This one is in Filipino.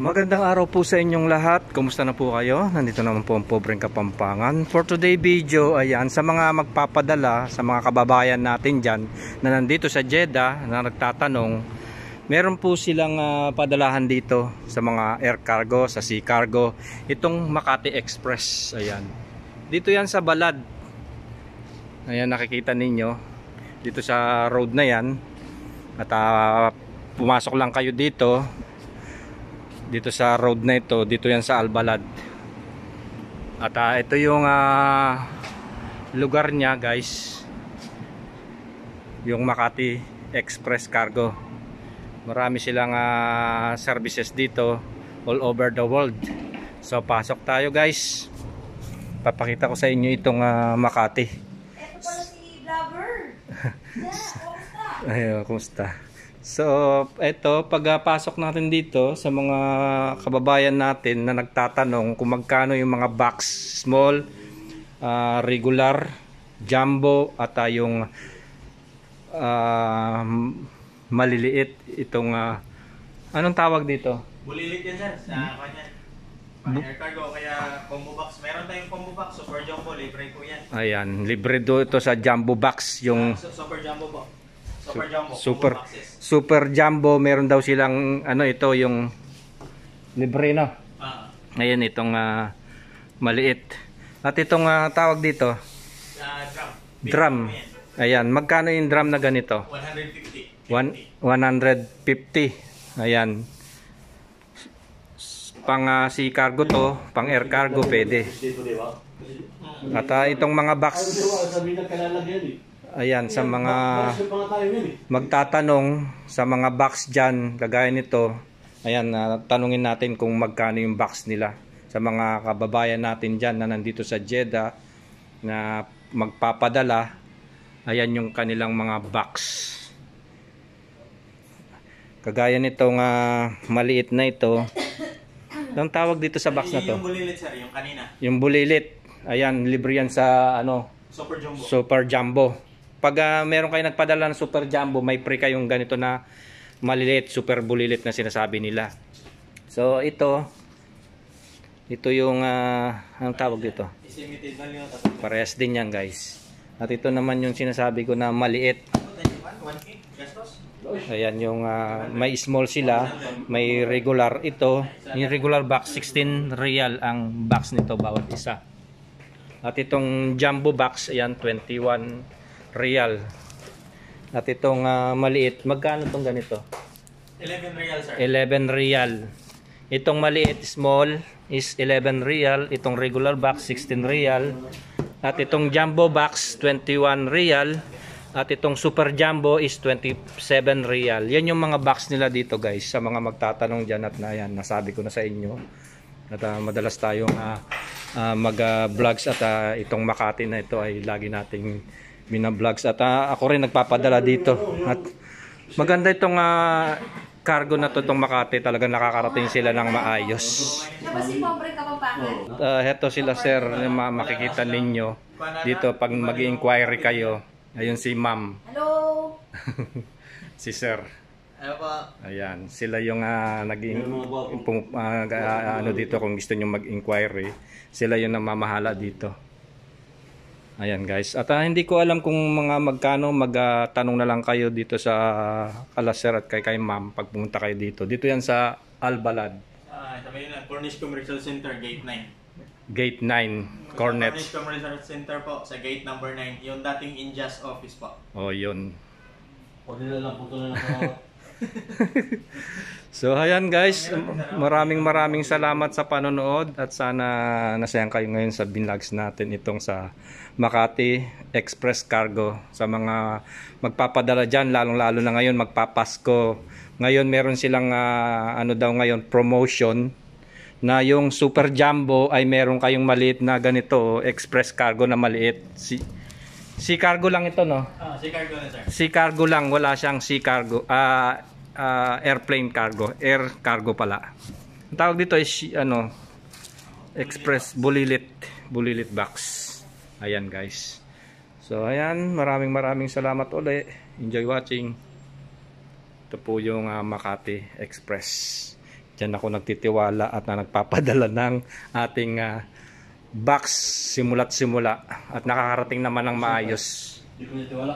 Magandang araw po sa inyong lahat. Kumusta na po kayo? Nandito naman po ang Pobreng Kapampangan. For today video, ayan, sa mga magpapadala, sa mga kababayan natin dyan na nandito sa Jeddah na nagtatanong, meron po silang padalahan dito sa mga air cargo, sa sea cargo. Itong Makati Express, ayan. Dito yan sa Balad. Ayan, nakikita ninyo. Dito sa road na yan. At pumasok lang kayo dito sa road na ito, dito yan sa Albalad. At ito yung lugar niya, guys, yung Makati Express Cargo. Marami silang services dito all over the world. So pasok tayo, guys. Papakita ko sa inyo itong Makati. Ito pala si Blabber. Ayun, kumusta? So, eto, pagpasok natin dito sa mga kababayan natin na nagtatanong kung magkano yung mga box, small, regular, jumbo, at yung maliliit, itong, anong tawag dito? Bulilit yan, sir, sa kanya. Air cargo, kaya combo box. Meron tayong combo box, super jumbo, libre po yan. Ayan, libre do ito sa jumbo box, yung super jumbo po. Super jumbo, super jumbo, meron daw silang ito yung libre, no? Ayan, itong maliit. At itong tawag dito, drum. Ayan, magkano yung drum na ganito? 150. 150. Ayan, pang sea cargo to, pang air cargo pwede. At itong mga box, ayan, sa mga magtatanong sa mga box dyan, kagaya nito, ayan, tanungin natin kung magkano yung box nila. Sa mga kababayan natin dyan na nandito sa Jeddah na magpapadala, ayan yung kanilang mga box. Kagaya nitong maliit na ito. Anong tawag dito sa box na to? Yung bulilit, sir, yung kanina. Yung bulilit. Ayan, libre yan sa Super jumbo. Super jumbo. Pag meron kayo nagpadala ng super jumbo, may free kayong ganito na maliliit, super bulilit na sinasabi nila. So ito yung anong tawag dito? Parehas din yan, guys. At ito naman yung sinasabi ko na maliit. Ayan yung may small sila, may regular. Ito, yung regular box, 16 real ang box nito bawat isa. At itong jumbo box, ayan, 21 real. At itong maliit, magkano itong ganito? 11 real, sir. 11 real. Itong maliit, small, is 11 real. Itong regular box, 16 real. At itong jumbo box, 21 real. At itong super jumbo is 27 real. Yan yung mga box nila dito, guys, sa mga magtatanong dyan. At yan, nasabi ko na sa inyo. At madalas tayong mag-vlogs at itong Makati na ito ay lagi nating bina-vlogs. At ako rin nagpapadala dito. At maganda itong cargo na to, itong Makati. Talagang nakakarating sila ng maayos. Ito ba si Pobreng Kapampangan? Heto sila, sir, makikita ninyo dito pag mag-inquiry kayo. Ayun si ma'am. Hello! Si sir. Ano po? Ayan, sila yung dito kung gusto nyo mag-inquiry. Sila yung namamahala dito. Ayan, guys. At hindi ko alam kung magkano, magtanong na lang kayo dito sa Alaser at kay ma'am pag pumunta kayo dito. Dito yan sa Albalad. Sabi nila, Cornish Commercial Center, Gate 9. Gate 9, Cornet. Cornish Commercial Center po, sa gate number 9. Yung dating Injas office po. Oh, yun. Pwede na lang, puto na lang. So ayan, guys, maraming salamat sa panonood at sana nasayang kayo ngayon sa vlogs natin itong sa Makati Express Cargo. Sa mga magpapadala dyan, lalong-lalo na ngayon magpapasko. Ngayon meron silang ngayon promotion na yung super jumbo ay meron kayong maliit na ganito, express cargo na maliit. Sea cargo lang ito, no? Sea cargo na, sir. Sea cargo lang, wala siyang sea cargo. Airplane cargo, air cargo pala. Ang tawag dito is express bulilit box. Ayan, guys. So ayan, maraming salamat ulit. Enjoy watching. Ito po yung Makati Express. Diyan ako nagtitiwala at na nagpapadala ng ating box simula't simula at nakakarating naman ng maayos. Hindi ko nitiwala.